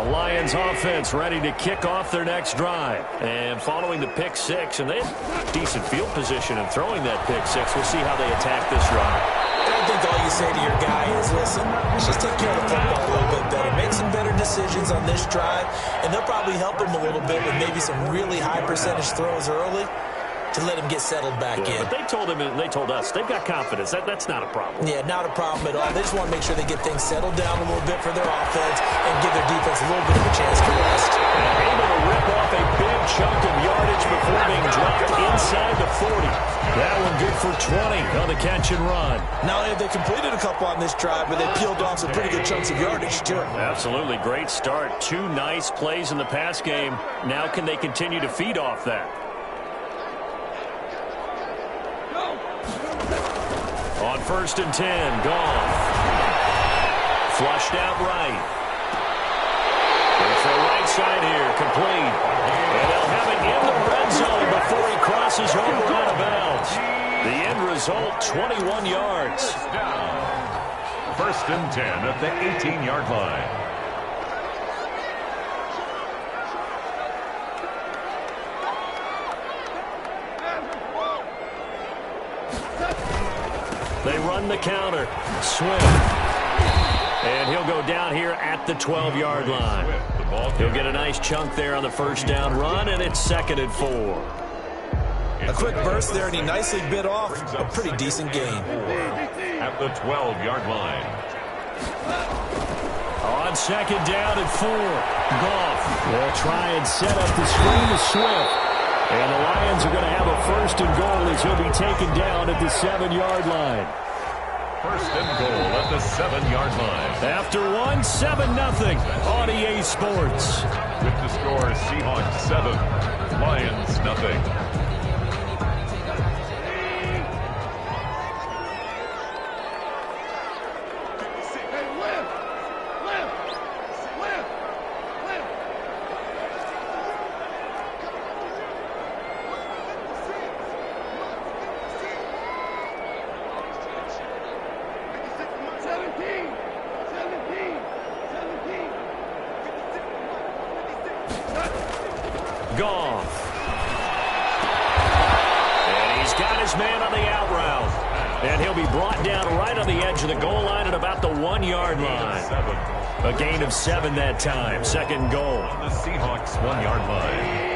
Lions offense ready to kick off their next drive. And following the pick six, and they have decent field position in throwing that pick six. We'll see how they attack this run. I think all you say to your guy is, listen, let's just take care of the football a little bit better. Make some better decisions on this drive, and they'll probably help him a little bit with maybe some really high percentage throws early to let him get settled back in. But they told him, and they told us, they've got confidence. That's not a problem. Yeah, not a problem at all. They just want to make sure they get things settled down a little bit for their offense and give their defense a little bit of a chance to rest. And able to rip off a big chunk of yardage before being dropped inside the 40. That one good for 20 on the catch and run. Not only have they completed a couple on this drive, but they peeled off some pretty good chunks of yardage, too. Absolutely. Great start. 2 nice plays in the pass game. Now can they continue to feed off that? On 1st and 10, Goff. Flushed out right. It's the right side here, complete. And they'll have it in the red zone before he crosses over out of bounds. The end result, 21 yards. 1st and 10 at the 18-yard line. They run the counter. Swift. And he'll go down here at the 12-yard line. He'll get a nice chunk there on the first down run, and it's 2nd and 4. A quick burst there, and he nicely bit off a pretty decent gain. At the 12-yard line. On 2nd down and 4. Goff will try and set up the screen to Swift. And the Lions are going to have a 1st and goal as he'll be taken down at the 7-yard line. 1st and goal at the 7-yard line. After 7-0 on EA Sports. With the score, Seahawks 7, Lions nothing. Goff. And he's got his man on the out route. And he'll be brought down right on the edge of the goal line at about the 1-yard line. A gain of 7 that time. 2nd goal. On the Seahawks 1-yard line.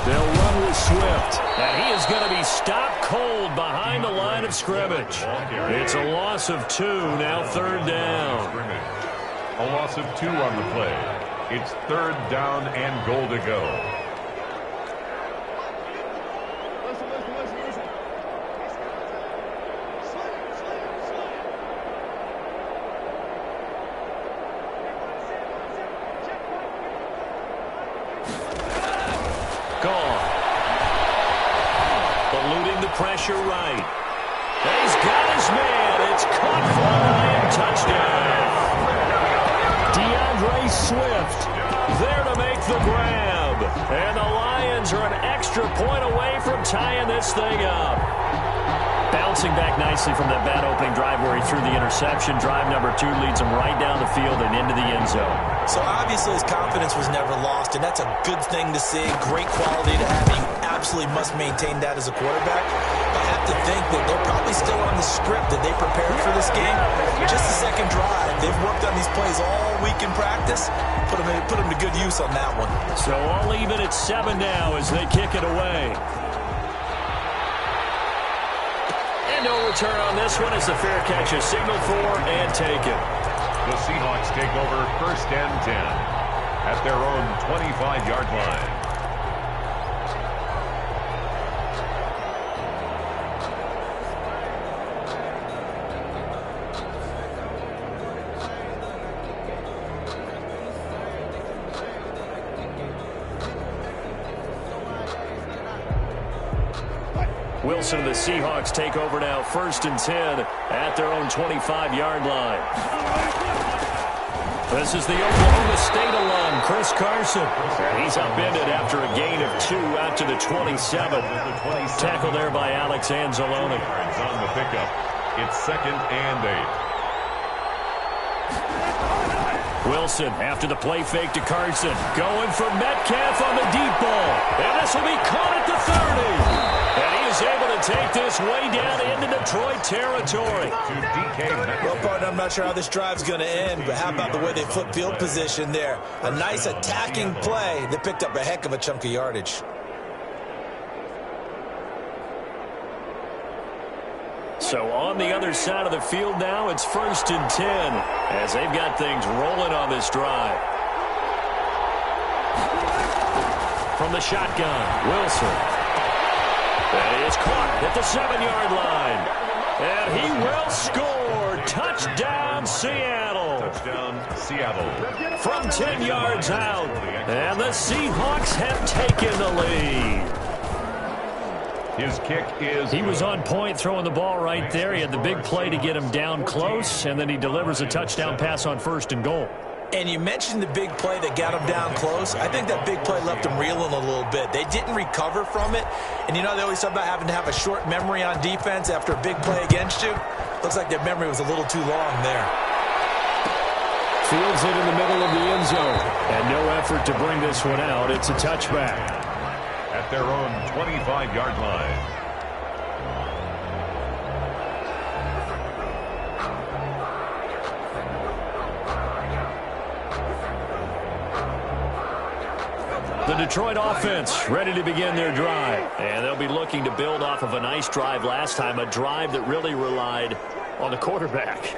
They'll run with Swift. And he is going to be stopped cold behind the line of scrimmage. It's a loss of 2, now 3rd down. A loss of 2 on the play. It's 3rd down and goal to go. Pressure right. He's got his man. It's caught for a Lion touchdown. DeAndre Swift there to make the grab. And the Lions are an extra point away from tying this thing up. Bouncing back nicely from that bad opening drive where he threw the interception. Drive number 2 leads him right down the field and into the end zone. So obviously his confidence was never lost, and that's a good thing to see. Great quality to have. You absolutely must maintain that as a quarterback. I have to think that they're probably still on the script that they prepared for this game. Just the second drive. They've worked on these plays all week in practice. Put them to good use on that one. So all even at 7 now as they kick it away. And no return on this one as the fair catch is signaled for and taken. The Seahawks take over 1st and 10 at their own 25-yard line. Wilson and the Seahawks take over now 1st and 10 at their own 25-yard line. This is the Oklahoma State alum, Chris Carson. And he's upended after a gain of 2 out to the 27. Tackle there by Alex Anzalone. On the pickup, it's 2nd and 8. Wilson after the play fake to Carson. Going for Metcalf on the deep ball. And this will be caught at the 30. And he is able to take this way down into Detroit territory. Well, partner, I'm not sure how this drive's going to end, but how about the way they flip field position there? A nice attacking play that picked up a heck of a chunk of yardage. So on the other side of the field now, it's 1st and 10 as they've got things rolling on this drive. From the shotgun, Wilson. And he is caught at the 7-yard line. And he will score. Touchdown, Seattle. Touchdown, Seattle. From 10 yards out. And the Seahawks have taken the lead. His kick is He was on point throwing the ball right there. He had the big play to get him down close, and then he delivers a touchdown pass on 1st and goal. And you mentioned the big play that got him down close. I think that big play left him reeling a little bit. They didn't recover from it. And you know, they always talk about having to have a short memory on defense after a big play against you. Looks like their memory was a little too long there. Fields it in the middle of the end zone. And no effort to bring this one out. It's a touchback. At their own 25-yard line. The Detroit offense ready to begin their drive. And they'll be looking to build off of a nice drive last time, a drive that really relied on the quarterback.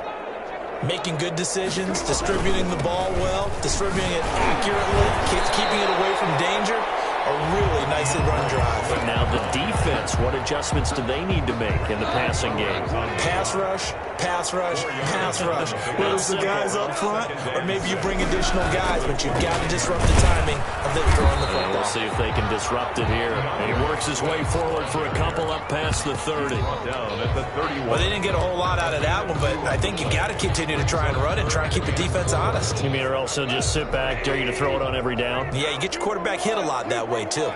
Making good decisions, distributing the ball well, distributing it accurately, keeping it away from danger. A really nicely run drive. But now the defense, what adjustments do they need to make in the passing game? Pass rush, pass rush, pass rush. Whether it's the guys up front or maybe you bring additional guys, but you've got to disrupt the timing of them throwing the football. We'll see if they can disrupt it here. And he works his way forward for a couple up past the 30. Down at the 31. Well, they didn't get a whole lot out of that one, but I think you got to continue to try and run it and try and keep the defense honest. You mean or else they'll just sit back, dare you to throw it on every down? Yeah, you get your quarterback hit a lot that way, too.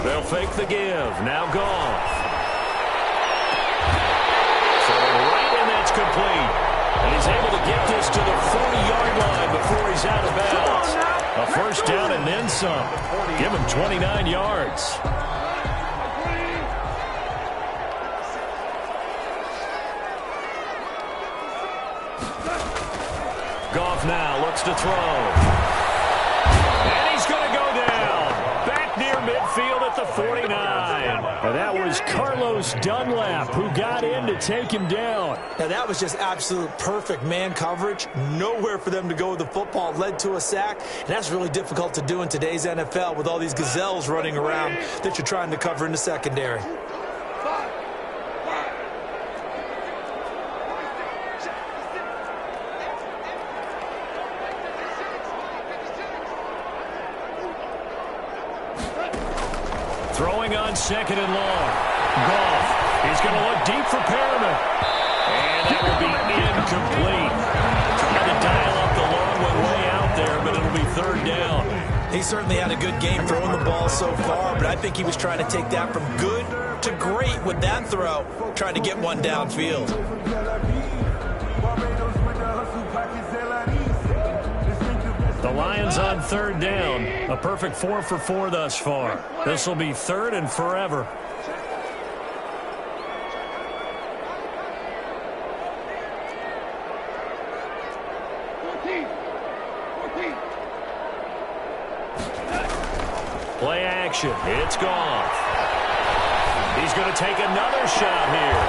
They'll fake the give. Now Goff. So right, and that's complete. And he's able to get this to the 40-yard line before he's out of bounds. A first down and then some. Give him 29 yards. Goff now looks to throw. And he's going to go down. Back near midfield at the 49. And that was Carlos Dunlap who got in to take him down. Now, that was just absolute perfect man coverage. Nowhere for them to go with the football. Led to a sack. And that's really difficult to do in today's NFL with all these gazelles running around that you're trying to cover in the secondary. Throwing on 2nd and long. Goff. He's going to look deep for Perriman. And that will be incomplete. Trying to dial up the long one way out there, but it'll be 3rd down. He certainly had a good game throwing the ball so far, but I think he was trying to take that from good to great with that throw, trying to get one downfield. The Lions on 3rd down. A perfect 4 for 4 thus far. This will be 3rd and forever. Play action. It's Goff. He's going to take another shot here.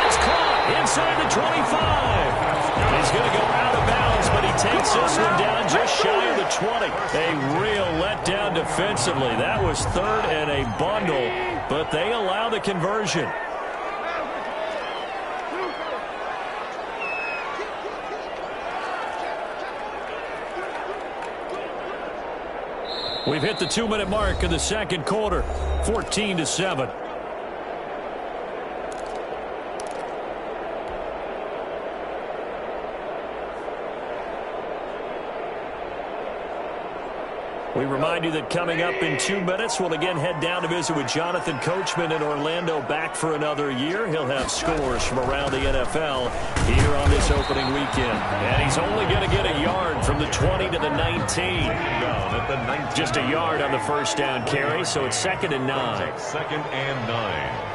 It's caught inside the 25. He's going to go out of bounds, but he takes this one down just shy of the 20. A real letdown defensively. That was 3rd and a bundle, but they allow the conversion. We've hit the 2-minute mark of the second quarter, 14-7. We remind you that coming up in 2 minutes, we'll again head down to visit with Jonathan Coachman in Orlando, back for another year. He'll have scores from around the NFL here on this opening weekend. And he's only going to get a yard from the 20 to the 19. Just a yard on the first down carry, so it's 2nd and 9. 2nd and 9.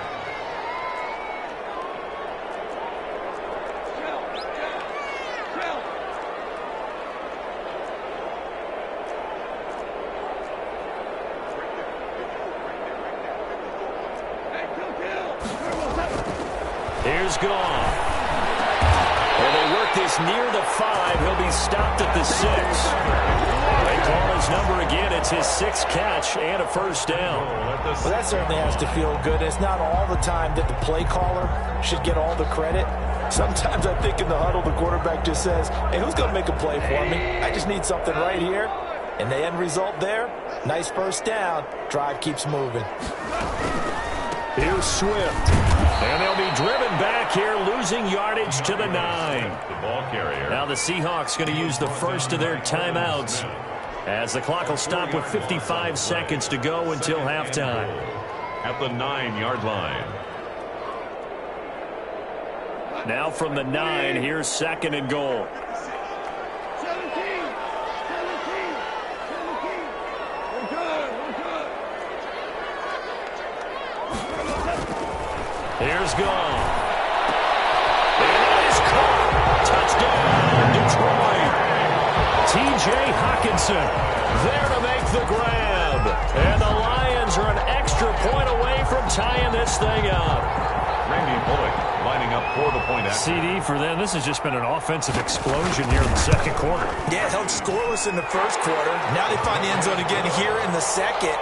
Here's gone. And they work this near the 5. He'll be stopped at the 6. They call his number again. It's his 6th catch and a first down. Well, that certainly has to feel good. It's not all the time that the play caller should get all the credit. Sometimes I think in the huddle, the quarterback just says, hey, who's going to make a play for me? I just need something right here. And the end result there, nice first down. Drive keeps moving. Here's Swift. And they'll be driven back here, losing yardage to the 9. The ball carrier. Now the Seahawks going to use the first of their timeouts, as the clock will stop with 55 seconds to go until halftime. At the 9-yard line. Now from the 9, here's 2nd and goal. Here's gone. And it is caught. Touchdown, Detroit. T.J. Hockenson there to make the grab. And the Lions are an extra point away from tying this thing up. Randy Bullock lining up for the point action. CD for them. This has just been an offensive explosion here in the second quarter. Yeah, held scoreless in the first quarter. Now they find the end zone again here in the second.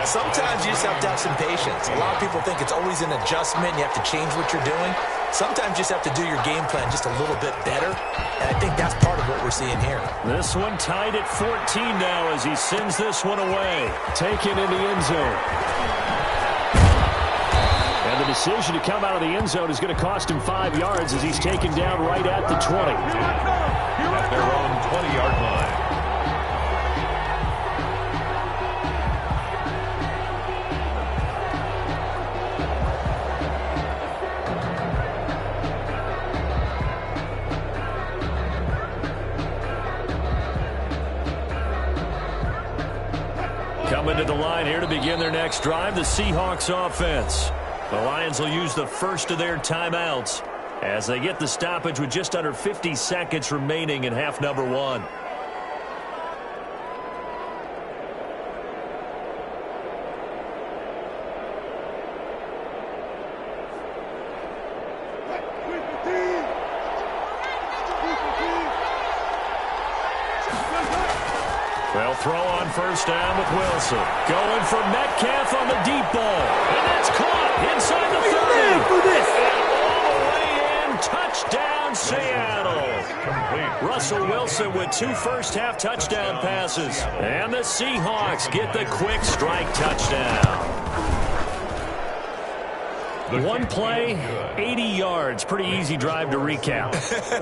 Sometimes you just have to have some patience. A lot of people think it's always an adjustment. You have to change what you're doing. Sometimes you just have to do your game plan just a little bit better. And I think that's part of what we're seeing here. This one tied at 14 now as he sends this one away. Taken in the end zone. And the decision to come out of the end zone is going to cost him 5 yards as he's taken down right at the 20. At their own 20-yard line. Coming to the line here to begin their next drive, the Seahawks offense. The Lions will use the first of their timeouts as they get the stoppage with just under 50 seconds remaining in half number 1. They'll throw on first down with Wilson. Going for Metcalf on the deep ball. And that's caught inside the 30. And all the way in. Touchdown, Seattle. Russell Wilson with 2 first-half touchdown passes. And the Seahawks get the quick strike touchdown. One play, 80 yards. Pretty easy drive to recap.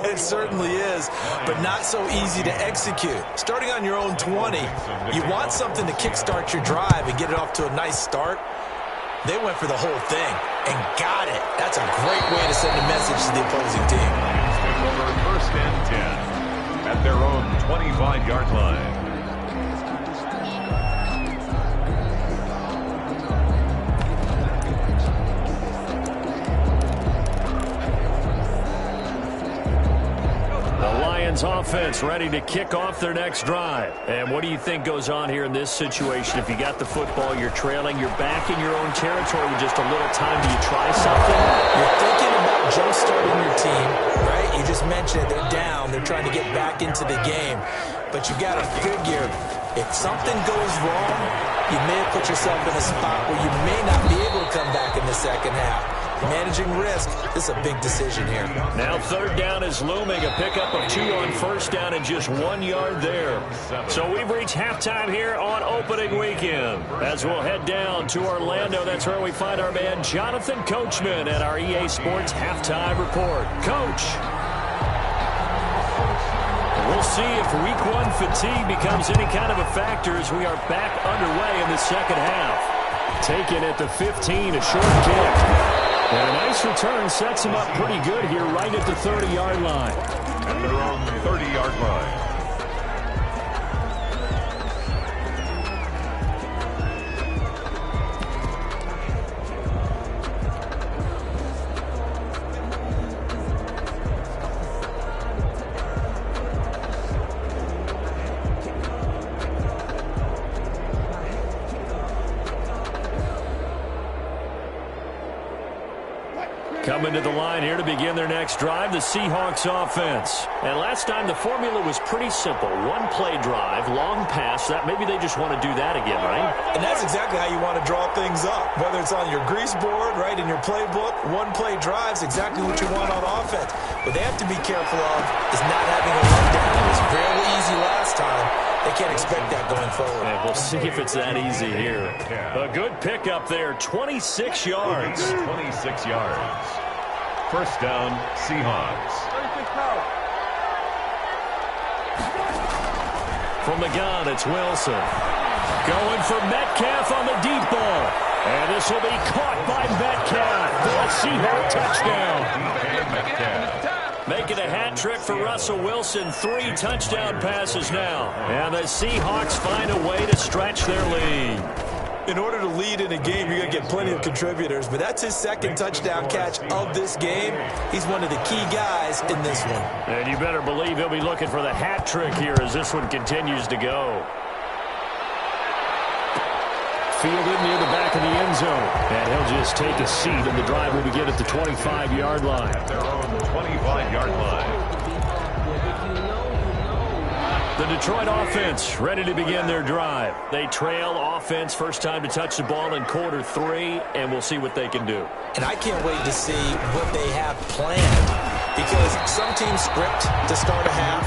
It certainly is, but not so easy to execute. Starting on your own 20, you want something to kickstart your drive and get it off to a nice start. They went for the whole thing and got it. That's a great way to send a message to the opposing team. Over 1st and 10 at their own 25-yard line. Offense ready to kick off their next drive. And what do you think goes on here in this situation? If you got the football, you're trailing, you're back in your own territory with just a little time. Do you try something? You're thinking about jump-starting your team, right? You just mentioned they're down. They're trying to get back into the game. But you got to figure, if something goes wrong, you may have put yourself in a spot where you may not be able to come back in the second half. managing risk. This is a big decision here. Now third down is looming. A pickup of 2 on first down and just 1 yard there. So we've reached halftime here on opening weekend. As we'll head down to Orlando, that's where we find our man Jonathan Coachman at our EA Sports Halftime Report. Coach. We'll see if week 1 fatigue becomes any kind of a factor as we are back underway in the second half. Taken at the 15, a short kick. And a nice return sets him up pretty good here right at the 30-yard line. At their own 30-yard line. Coming to the line here to begin their next drive, the Seahawks offense. And last time the formula was pretty simple. 1 play drive, long pass. That maybe they just want to do that again, right? And that's exactly how you want to draw things up. Whether it's on your grease board, right, in your playbook, 1 play drive is exactly what you want on offense. What they have to be careful of is not having a letdown. It was fairly easy last time. They can't expect that going forward. And we'll see if it's that easy here. A good pickup there, 26 yards. 26 yards. First down, Seahawks. From the gun, it's Wilson. Going for Metcalf on the deep ball. And this will be caught by Metcalf for a Seahawk touchdown. Making a hat trick for Russell Wilson. 3 touchdown passes now. And the Seahawks find a way to stretch their lead. In order to lead in a game, you're going to get plenty of contributors, but that's his second touchdown catch of this game. He's one of the key guys in this one. And you better believe he'll be looking for the hat trick here as this one continues to go. Fielded near the back of the end zone. And he'll just take a seat, and the drive will begin at the 25-yard line. At their own 25-yard line. The Detroit offense ready to begin their drive. They trail offense first time to touch the ball in quarter 3, and we'll see what they can do. And I can't wait to see what they have planned, because some teams script to start a half.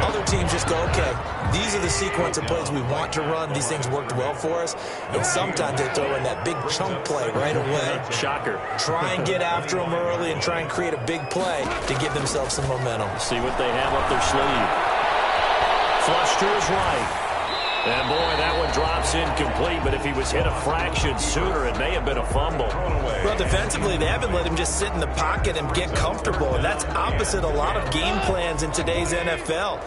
Other teams just go, okay, these are the sequence of plays we want to run. These things worked well for us. And sometimes they throw in that big chunk play right away. Shocker. Try and get after them early and try and create a big play to give themselves some momentum. See what they have up their sleeve. Flush to his right. And, boy, that one drops incomplete, but if he was hit a fraction sooner, it may have been a fumble. Well, defensively, they haven't let him just sit in the pocket and get comfortable, and that's opposite a lot of game plans in today's NFL.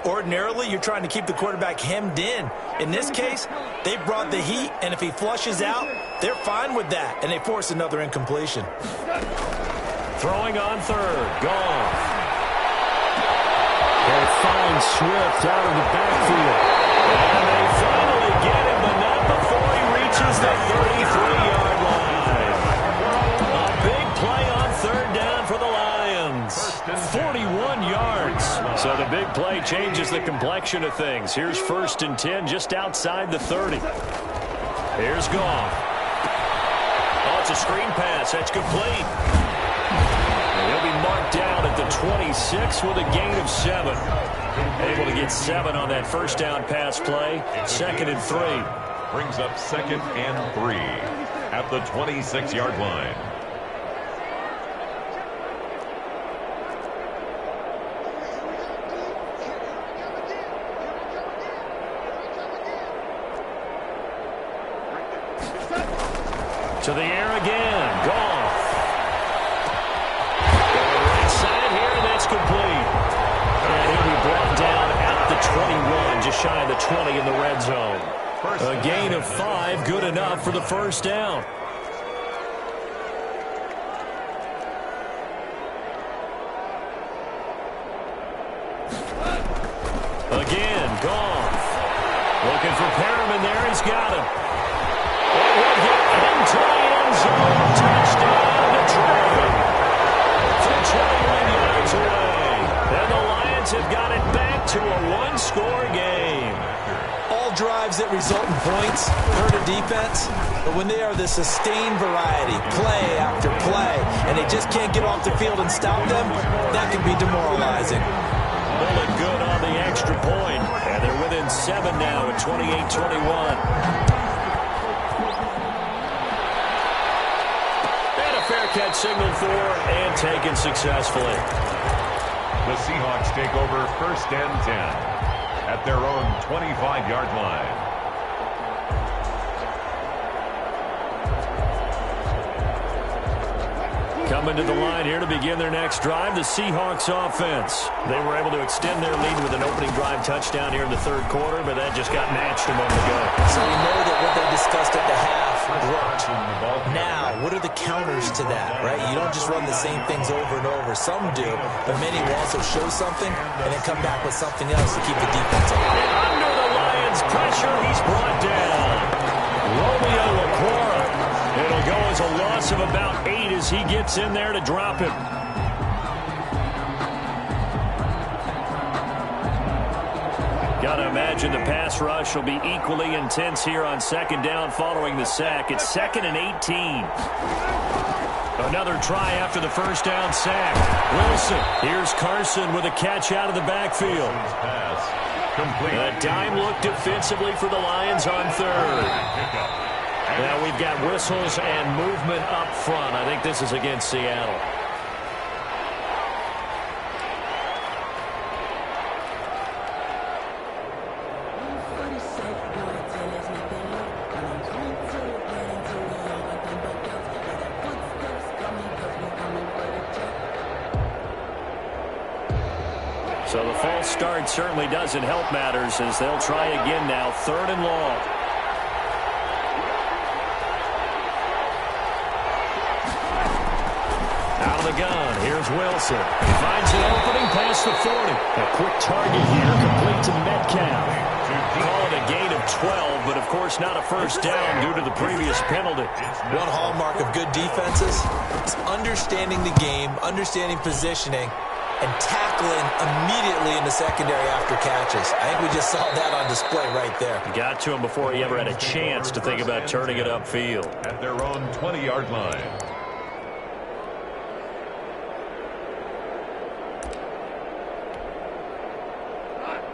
Ordinarily, you're trying to keep the quarterback hemmed in. In this case, they brought the heat, and if he flushes out, they're fine with that, and they force another incompletion. Throwing on third. Gone. They find Swift out of the backfield. And they finally get him, but not before he reaches the 33-yard line. A big play on third down for the Lions. 41 yards. So the big play changes the complexion of things. Here's 1st and 10 just outside the 30. Here's Goff. Oh, it's a screen pass. That's complete. He'll be marked down at the 26 with a gain of 7. Able to get 7 on that first down pass play. 2nd and 3. Brings up 2nd and 3 at the 26-yard line. To the air again. Goff. Right side here, and that's complete. And he'll be brought down at the 21, just shy of the 20 in the red zone. A gain of 5, good enough for the first down. Again, Goff. Looking for Perriman there, he's got him. One hit into the end zone. Touchdown, Detroit. From 21 yards away. And the Lions have got it back to a one-score game. All drives that result in points hurt a defense, but when they are the sustained variety, play after play, and they just can't get off the field and stop them, that can be demoralizing. Pulling good on the extra point, and they're within 7 now at 28-21. Fair catch signaled for and taken successfully. The Seahawks take over 1st and 10 at their own 25-yard line. Coming to the line here to begin their next drive, the Seahawks offense. They were able to extend their lead with an opening drive touchdown here in the 3rd quarter, but that just got matched a moment ago. So we know that what they discussed at the half worked. Now, what are the counters to that, right? You don't just run the same things over and over. Some do, but many will also show something and then come back with something else to keep the defense on. Under the Lions' pressure, he's brought down. Romeo Okwara. It'll go as a loss of about 8 as he gets in there to drop him. Gotta imagine the pass rush will be equally intense here on 2nd down following the sack. It's 2nd and 18. Another try after the 1st down sack. Wilson. Here's Carson with a catch out of the backfield. Pass complete. A dime look defensively for the Lions on 3rd. Now we've got whistles and movement up front. I think this is against Seattle. So the false start certainly doesn't help matters as they'll try again now, 3rd and long. Out of the gun, here's Wilson. Finds an opening past the 40. A quick target here, complete to Metcalf. Call it a gain of 12, but of course not a 1st down due to the previous penalty. One hallmark of good defenses is understanding the game, understanding positioning, and tackling immediately in the secondary after catches. I think we just saw that on display right there. Got to him before he ever had a chance to think about turning it upfield. At their own 20-yard line.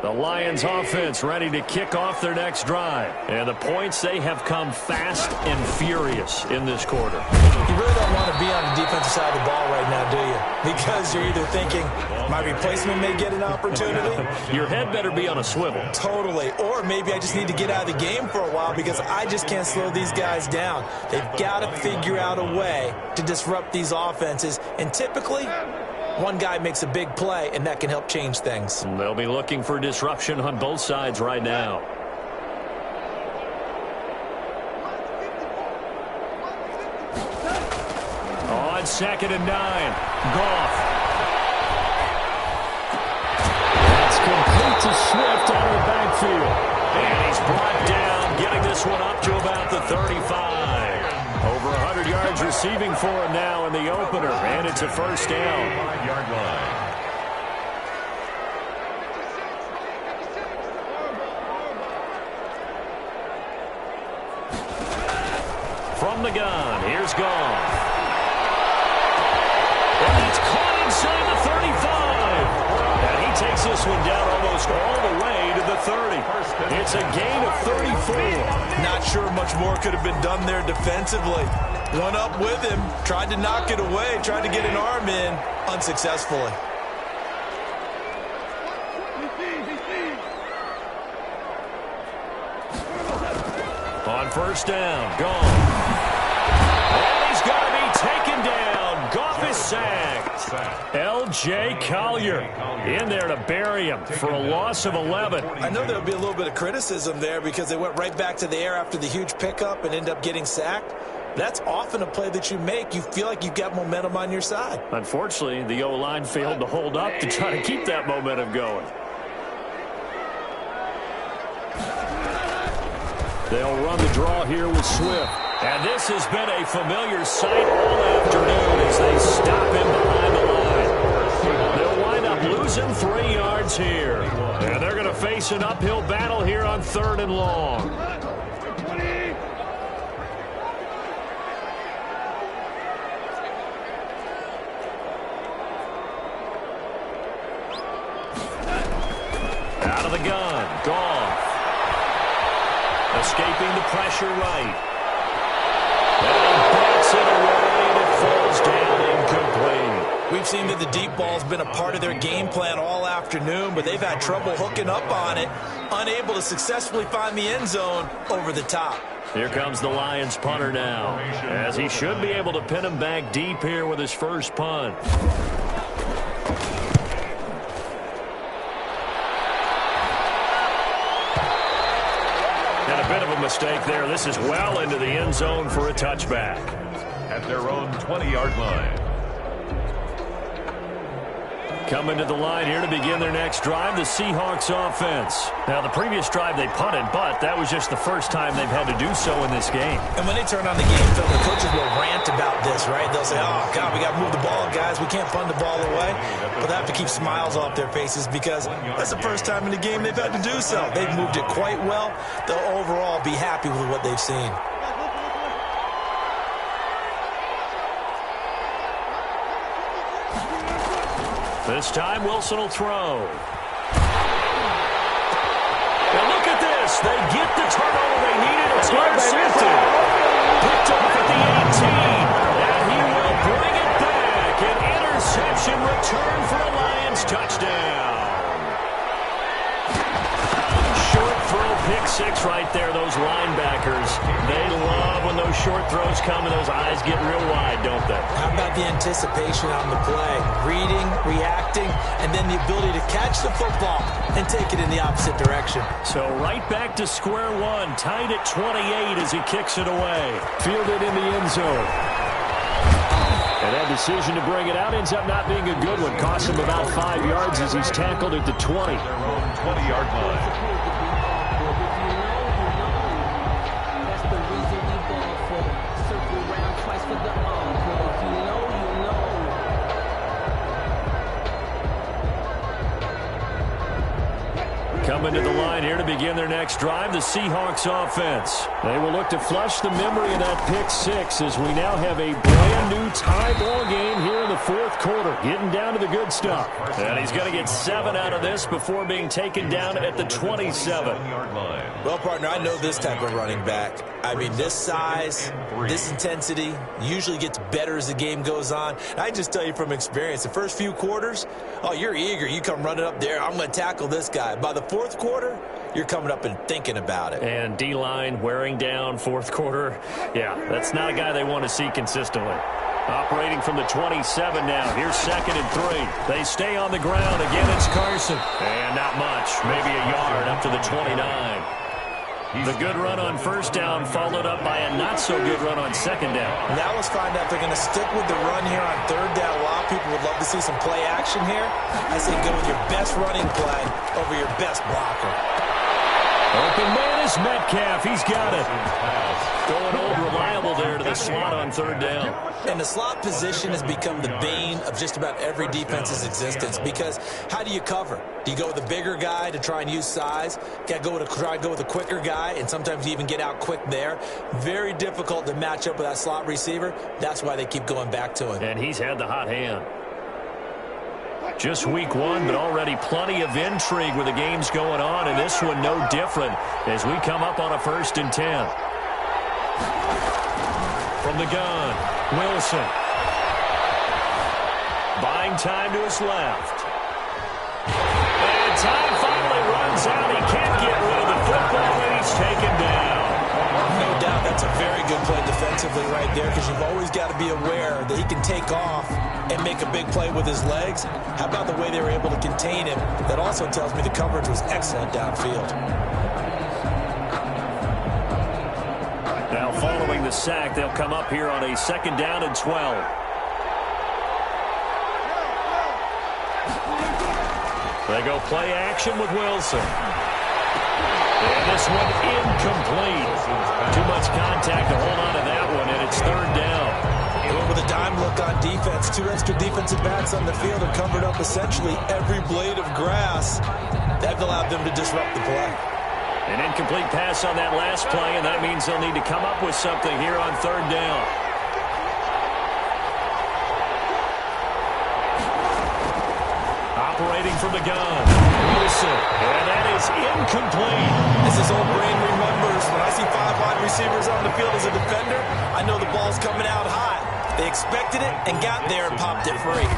The Lions offense ready to kick off their next drive. And the points, they have come fast and furious in this quarter. You really don't want to be on the defensive side of the ball right now, do you? Because you're either thinking, my replacement may get an opportunity. Your head better be on a swivel. Totally. Or maybe I just need to get out of the game for a while because I just can't slow these guys down. They've got to figure out a way to disrupt these offenses. And typically, one guy makes a big play, and that can help change things. They'll be looking for disruption on both sides right now. On 2nd and 9, Goff. That's complete to Swift out of the backfield. And he's brought down, getting this one up to about the 35. Over 100 yards receiving for him now in the opener, and it's a 1st down. 5-yard line. From the gun, here's Goff. And it's caught inside the 35. And he takes this one down almost all the way to the 30. It's a gain of 34. Not sure much more could have been done there defensively. One up with him, tried to knock it away, tried to get an arm in, unsuccessfully. On 1st down, Goff. And he's got to be taken down. Goff is sacked. L.J. Collier in there to bury him for a loss of 11. I know there'll be a little bit of criticism there because they went right back to the air after the huge pickup and end up getting sacked. That's often a play that you make. You feel like you've got momentum on your side. Unfortunately, the O-line failed to hold up to try to keep that momentum going. They'll run the draw here with Swift. And this has been a familiar sight all afternoon as they stop him behind the line. They'll wind up losing 3 yards here. And they're going to face an uphill battle here on 3rd and long. Out of the gun, Goff. Escaping the pressure right. And he backs it away, and it falls down incomplete. We've seen that the deep ball's been a part of their game plan all afternoon, but they've had trouble hooking up on it, unable to successfully find the end zone over the top. Here comes the Lions punter now, as he should be able to pin him back deep here with his first punt. And a bit of a mistake there. This is well into the end zone for a touchback. At their own 20-yard line. Coming to the line here to begin their next drive, the Seahawks offense. Now, the previous drive they punted, but that was just the first time they've had to do so in this game. And when they turn on the game film, the coaches will rant about this, right? They'll say, oh, God, we got to move the ball, guys. We can't punt the ball away. But they have to keep smiles off their faces because that's the first time in the game they've had to do so. They've moved it quite well. They'll overall be happy with what they've seen. This time, Wilson will throw. Now look at this. They get the turnover they needed. It's intercepted. Picked off at the 18. And he will bring it back. An interception return for a Lions touchdown. Short throw, pick six right there. Those linebackers, they love when those short throws come and those eyes get real wide, don't they? How about the anticipation on the play? Reading, reacting, and then the ability to catch the football and take it in the opposite direction. So right back to square one, tied at 28 as he kicks it away. Fielded in the end zone. And that decision to bring it out ends up not being a good one. Cost him about 5 yards as he's tackled at the 20. Their own 20-yard line. Coming to the line here to begin their next drive, the Seahawks offense. They will look to flush the memory of that pick six as we now have a brand new tie ball game here in the 4th quarter. Getting down to the good stuff. And he's going to get 7 out of this before being taken down at the 27. Well, partner, I know this type of running back. I mean, this size, this intensity usually gets better as the game goes on. I just tell you from experience, the first few quarters, oh, you're eager. You come running up there. I'm going to tackle this guy. By the 4th quarter, you're coming up and thinking about it. And D-line wearing down 4th quarter. Yeah, that's not a guy they want to see consistently. Operating from the 27 now. Here's 2nd and 3. They stay on the ground. Again, it's Carson. And not much. Maybe a yard up to the 29. The good run on 1st down followed up by a not-so-good run on 2nd down. Now let's find out if they're going to stick with the run here on 3rd down. A lot of people would love to see some play action here. I say go with your best running play over your best blocker. Open man is Metcalf. He's got it. Going old reliable there to the slot on 3rd down. And the slot position has become the bane of just about every defense's existence because how do you cover? Do you go with a bigger guy to try and use size? Got to try to go with a quicker guy, and sometimes you even get out quick there. Very difficult to match up with that slot receiver. That's why they keep going back to him. And he's had the hot hand. Just week 1, but already plenty of intrigue with the games going on, and this one no different as we come up on a 1st and 10. From the gun, Wilson. Buying time to his left. And time finally runs out. He can't get rid of the football, and he's taken down. No doubt that's a very good play defensively right there because you've always got to be aware that he can take off and make a big play with his legs. How about the way they were able to contain him? That also tells me the coverage was excellent downfield. Now following the sack, they'll come up here on a 2nd down and 12. They go play action with Wilson. And this one incomplete. Too much contact to hold on to that one, and it's 3rd down. With a dime look on defense, 2 extra defensive backs on the field and covered up essentially every blade of grass. That allowed them to disrupt the play. An incomplete pass on that last play, and that means they'll need to come up with something here on third down. Operating from the gun, Wilson, and that is incomplete. As his old brain remembers, when I see 5 wide receivers on the field as a defender, I know the ball's coming out high. They expected it and got there and popped it free.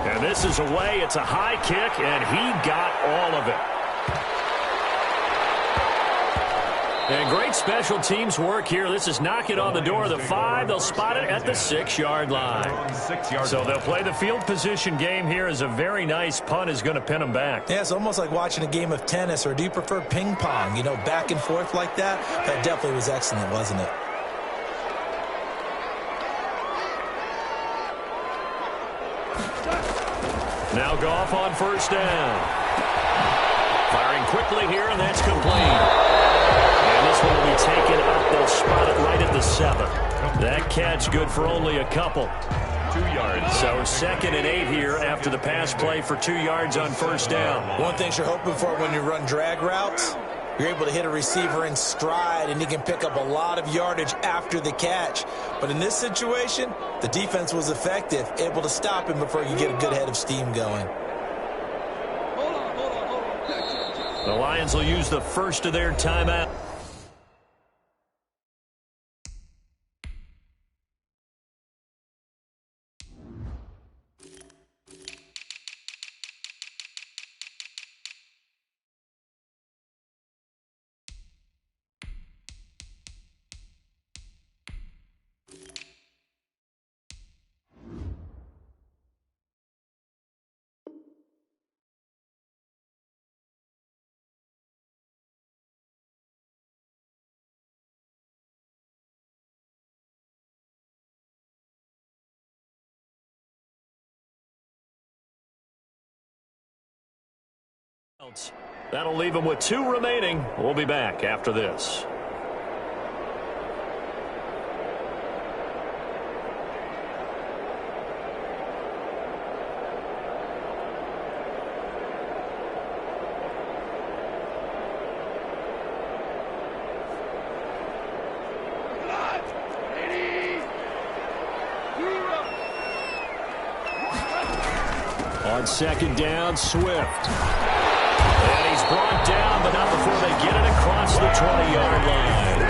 And this is away. It's a high kick, and he got all of it. And great special teams work here. This is knocking on the door of the 5. They'll spot it at the 6-yard line. So they'll play the field position game here as a very nice punt is going to pin them back. Yeah, it's almost like watching a game of tennis, or do you prefer ping pong? You know, back and forth like that? That definitely was excellent, wasn't it? Now Goff on first down. Firing quickly here, and that's complete. And this one will be taken up. They'll spot it right at the 7. That catch good for only a couple. 2 yards. So 2nd and 8 here after the pass play for 2 yards on first down. One thing you're hoping for when you run drag routes, you're able to hit a receiver in stride, and he can pick up a lot of yardage after the catch. But in this situation, the defense was effective, able to stop him before you get a good head of steam going. The Lions will use the first of their timeout. That'll leave them with 2 remaining. We'll be back after this. On second down, Swift. And he's brought down, but not before they get it across the 20-yard line.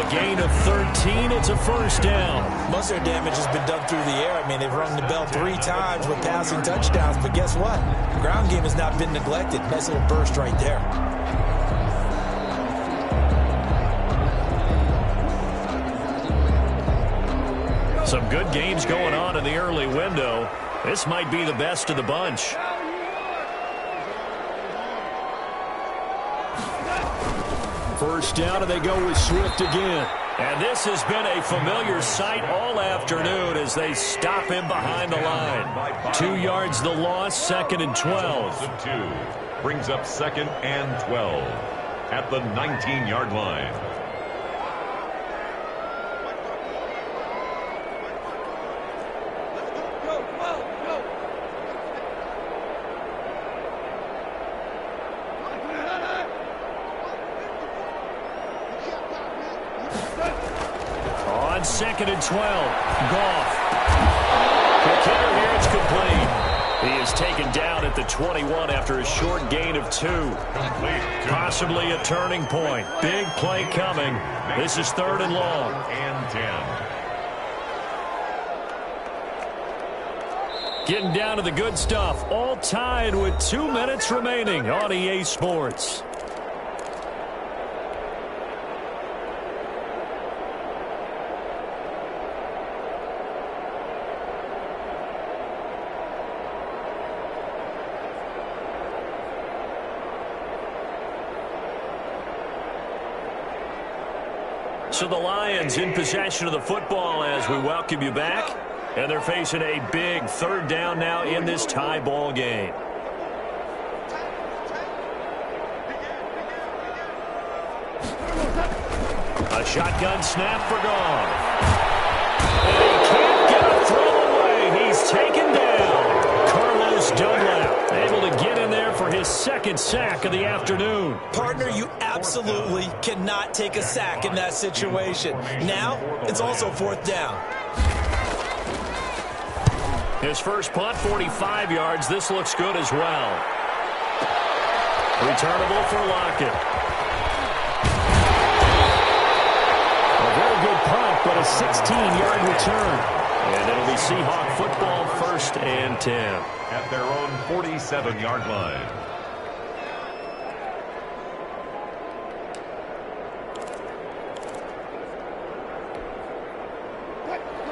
A gain of 13. It's a first down. Most of their damage has been done through the air. I mean, they've rung the bell 3 times with passing touchdowns, but guess what? The ground game has not been neglected. Nice little burst right there. Some good games going on in the early window. This might be the best of the bunch. First down, and they go with Swift again. And this has been a familiar sight all afternoon as they stop him behind the line. 2 yards the loss, 2nd and 12. 2 brings up 2nd and 12 at the 19-yard line. On 2nd and 12, Goff. The kicker here, it's complete. He is taken down at the 21 after a short gain of 2. Possibly a turning point. Big play coming. This is 3rd and long. And 10. Getting down to the good stuff. All tied with 2 minutes remaining on EA Sports. So the Lions in possession of the football as we welcome you back. And they're facing a big 3rd down now in this tie ball game. A shotgun snap for Goff. And he can't get a throw away. He's taken down. Carlos Dunlap able to get in second sack of the afternoon. Partner, you absolutely cannot take a sack in that situation. Now, it's also fourth down. His first punt, 45 yards. This looks good as well. Returnable for Lockett. A very good punt, but a 16-yard return. And it'll be Seahawk football, 1st and 10. At their own 47-yard line.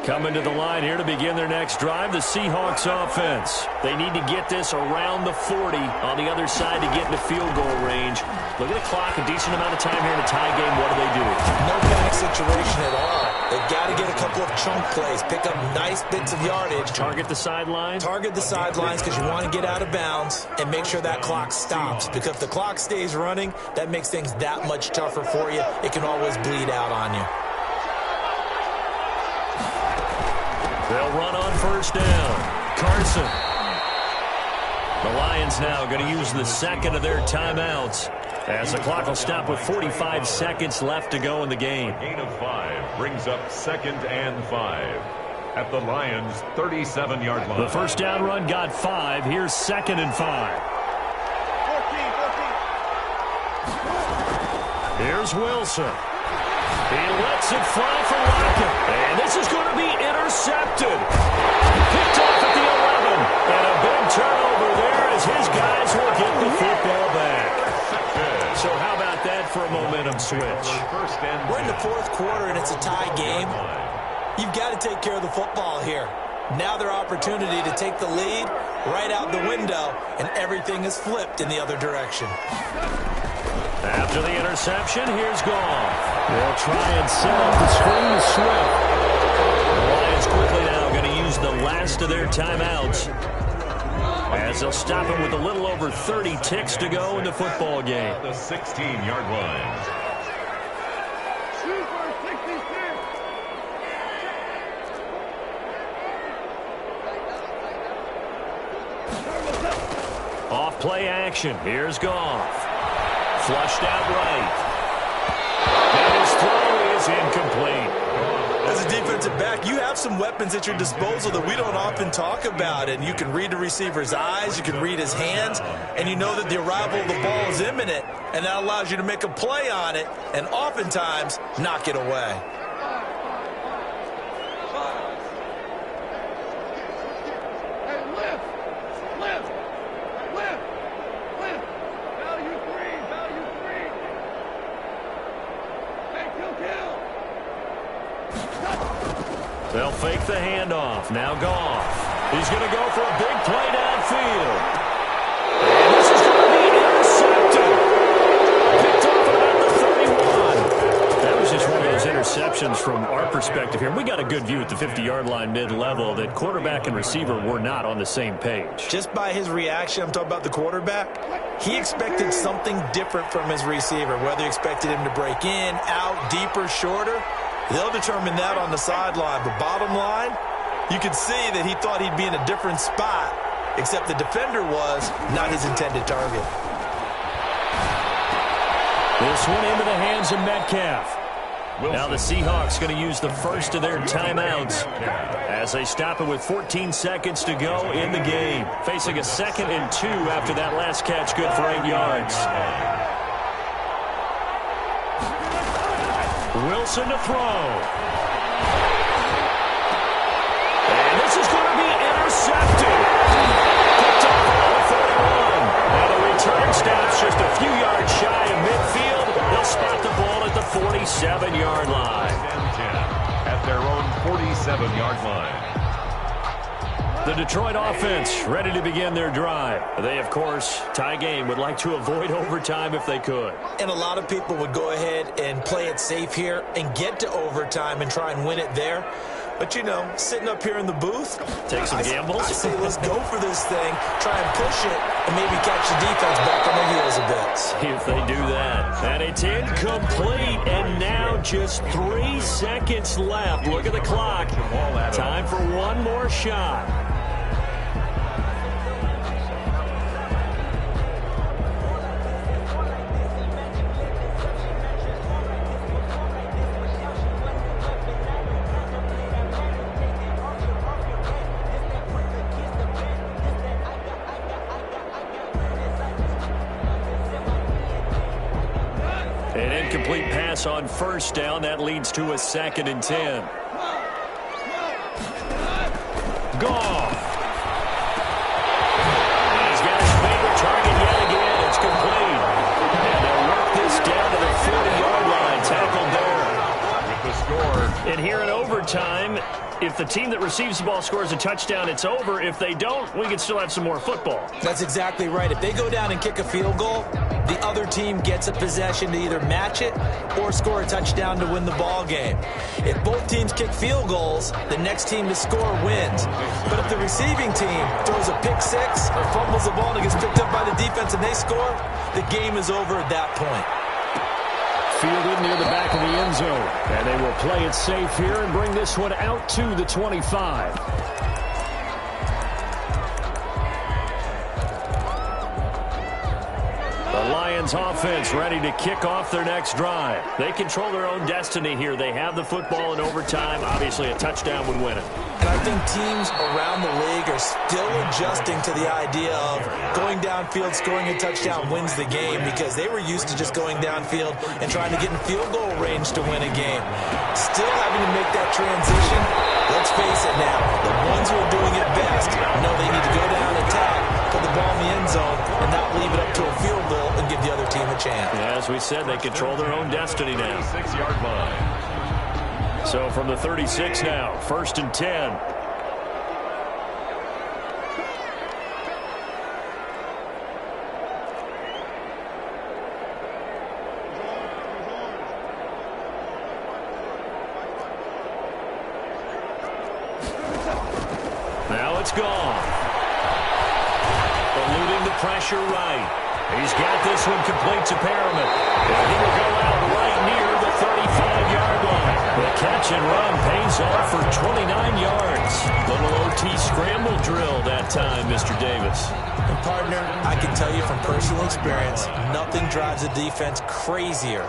Coming to the line here to begin their next drive, the Seahawks offense. They need to get this around the 40 on the other side to get into field goal range. Look at the clock, a decent amount of time here in a tie game. What do? No panic situation at all. They've got to get a couple of chunk plays, pick up nice bits of yardage. Target the sideline? Target the sidelines because you want to get out of bounds and make sure that clock stops. Because if the clock stays running, that makes things that much tougher for you. It can always bleed out on you. They'll run on first down. Carson. The Lions now going to use the second of their timeouts as the clock will stop with 45 seconds left to go in the game. Gain of 5 brings up 2nd and 5 at the Lions' 37-yard line. The first down run got 5. Here's 2nd and 5. 14. Here's Wilson. He lets it fly for Lockett. And this is going to be intercepted. Picked off at the 11. And a big turnover there as his guys will get the football back. So how about that for a momentum switch? We're in the fourth quarter and it's a tie game. You've got to take care of the football here. Now their opportunity to take the lead right out the window, and everything is flipped in the other direction. After the interception, here's Goff. They'll try and set up the screen to Swift. The Lions quickly now going to use the last of their timeouts as they'll stop him with a little over 30 ticks to go in the football game. The 16-yard line. Off play action. Here's Goff. Flushed out right. And his throw is incomplete. As a defensive back, you have some weapons at your disposal that we don't often talk about. And you can read the receiver's eyes, you can read his hands, and you know that the arrival of the ball is imminent. And that allows you to make a play on it and oftentimes knock it away. They'll fake the handoff. Now Goff. He's going to go for a big play downfield. And this is going to be intercepted. Picked off at about the 31. That was just one of those interceptions from our perspective here. We got a good view at the 50-yard line mid-level that quarterback and receiver were not on the same page. Just by his reaction, I'm talking about the quarterback, he expected something different from his receiver, whether he expected him to break in, out, deeper, shorter. They'll determine that on the sideline. But bottom line, you could see that he thought he'd be in a different spot, except the defender was not his intended target. This one into the hands of Metcalf. Now the Seahawks going to use the first of their timeouts as they stop it with 14 seconds to go in the game. Facing a 2nd and 2 after that last catch, good for 8 yards. Wilson to throw. And this is going to be intercepted. Picked off around the 41. Now the return stops just a few yards shy of midfield. They'll spot the ball at the 47-yard line. At their own 47-yard line. The Detroit offense ready to begin their drive. They, of course, tie game, would like to avoid overtime if they could. And a lot of people would go ahead and play it safe here and get to overtime and try and win it there. But, you know, sitting up here in the booth, take some gambles. I say let's go for this thing, try and push it, and maybe catch the defense back on their heels a bit. See if they do that. And it's incomplete, and now just 3 seconds left. Look at the clock. Time for one more shot. An incomplete pass on first down. That leads to a 2nd and 10. Goff. He's got his favorite target yet again. It's complete. And they'll work this down to the 40-yard line. Tackled there. With the score. And here in overtime, if the team that receives the ball scores a touchdown, it's over. If they don't, we can still have some more football. That's exactly right. If they go down and kick a field goal, the other team gets a possession to either match it or score a touchdown to win the ball game. If both teams kick field goals, the next team to score wins. But if the receiving team throws a pick six or fumbles the ball and it gets picked up by the defense and they score, the game is over at that point. Fielded near the back of the end zone. And they will play it safe here and bring this one out to the 25. The Lions offense ready to kick off their next drive. They control their own destiny here. They have the football in overtime. Obviously, a touchdown would win it. And I think teams around the league are still adjusting to the idea of going downfield, scoring a touchdown wins the game, because they were used to just going downfield and trying to get in field goal range to win a game. Still having to make that transition. Let's face it now, the ones who are doing it best know they need to go down, attack, put the ball in the end zone, and not leave it up to a field goal and give the other team a chance. Yeah, as we said, they control their own destiny now. 6-yard line. So from the 36 now, 1st and 10. Now it's gone. Eluding the pressure right. He's got this one complete to Perriman. And he will go out right near the 35-yard line. The catch and run pays off for 29 yards. Little OT scramble drill that time, Mr. Davis. And partner, I can tell you from personal experience, nothing drives a defense crazier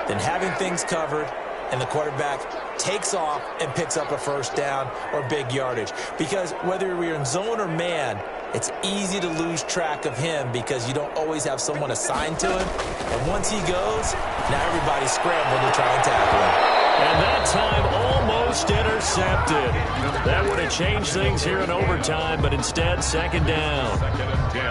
than having things covered and the quarterback takes off and picks up a first down or big yardage. Because whether we're in zone or man, it's easy to lose track of him because you don't always have someone assigned to him. And once he goes, now everybody's scrambling to try and tackle him. And that time almost intercepted. That would have changed things here in overtime, but instead, 2nd down. 2nd and 10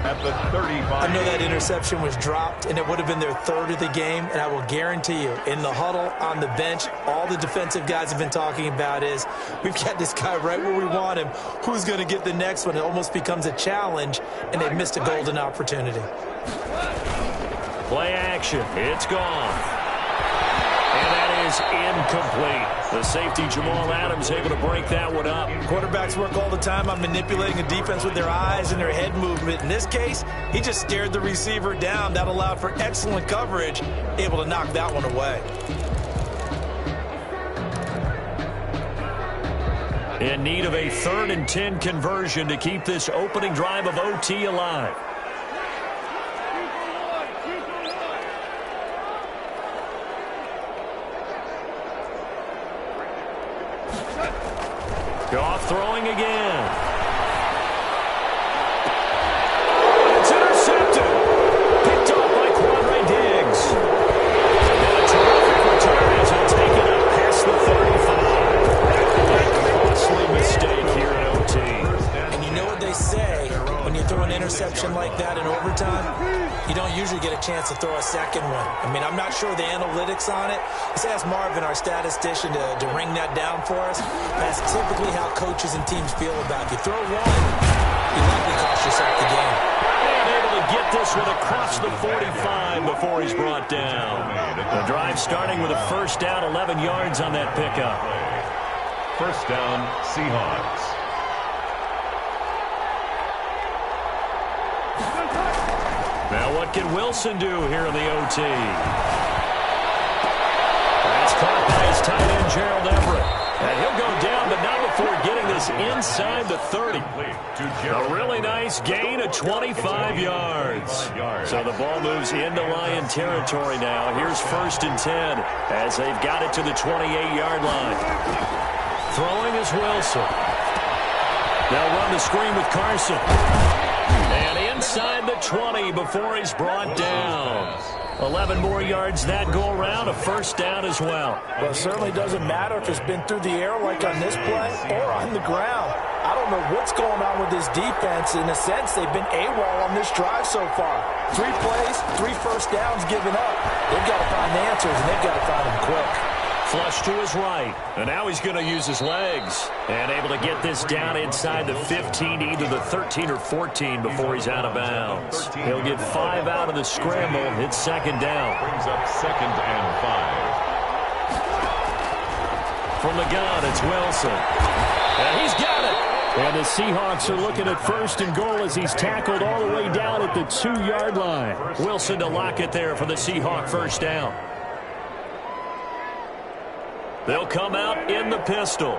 at the 35. I know that interception was dropped, and it would have been their 3rd of the game, and I will guarantee you, in the huddle, on the bench, all the defensive guys have been talking about is, we've got this guy right where we want him. Who's going to get the next one? It almost becomes a challenge, and they've missed a golden opportunity. Play action. It's gone. And that is incomplete. The safety, Jamal Adams, able to break that one up. Quarterbacks work all the time on manipulating a defense with their eyes and their head movement. In this case, he just stared the receiver down. That allowed for excellent coverage, able to knock that one away. In need of a 3rd and 10 conversion to keep this opening drive of OT alive. Goff throwing again. It's intercepted. Picked off by Quandre Diggs. And a terrific return as he'll take it up past the 35. Costly mistake here in OT. And you know what they say, when you throw an interception like that in overtime, you don't usually get a chance to throw a second one. I mean, I'm not sure the analytics on it. Let's ask Marvin, our statistician, to ring that down for us. That's typically how coaches and teams feel about it. You throw one, you likely cost yourself the game. And able to get this one across the 45 before he's brought down. The drive starting with a first down, 11 yards on that pickup. First down, Seahawks. Now what can Wilson do here in the OT? That's caught by his tight end, Gerald Everett. And he'll go down, but not before getting this inside the 30. A really nice gain of 25 yards. So the ball moves into Lion territory now. Here's 1st and 10 as they've got it to the 28-yard line. Throwing is Wilson. They'll run the screen with Carson. And inside the 20 before he's brought down. 11 more yards that go around, a first down as well. Well, it certainly doesn't matter if it's been through the air like on this play or on the ground. I don't know what's going on with this defense. In a sense, they've been AWOL on this drive so far. 3 plays, 3 first downs given up. They've got to find the answers, and they've got to find them quick. Flush to his right, and now he's going to use his legs. And able to get this down inside the 15, either the 13 or 14 before he's out of bounds. He'll get 5 out of the scramble. It's second down. Brings up 2nd and 5. From the gun, it's Wilson. And he's got it. And the Seahawks are looking at 1st and goal as he's tackled all the way down at the 2-yard line. Wilson to lock it there for the Seahawk first down. They'll come out in the pistol.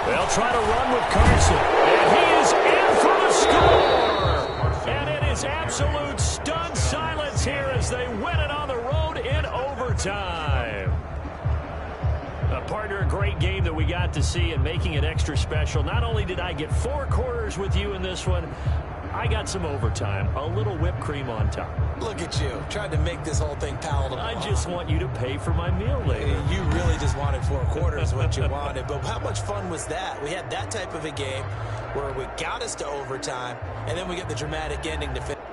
They'll try to run with Carson. And he is in for the score. And it is absolute stunned silence here as they win it on the road in overtime. Partner, a great game that we got to see and making it extra special. Not only did I get 4 quarters with you in this one, I got some overtime, a little whipped cream on top. Look at you, tried to make this whole thing palatable. I just want you to pay for my meal later. You really just wanted 4 quarters, what you wanted. But how much fun was that? We had that type of a game where we got us to overtime, and then we get the dramatic ending to finish.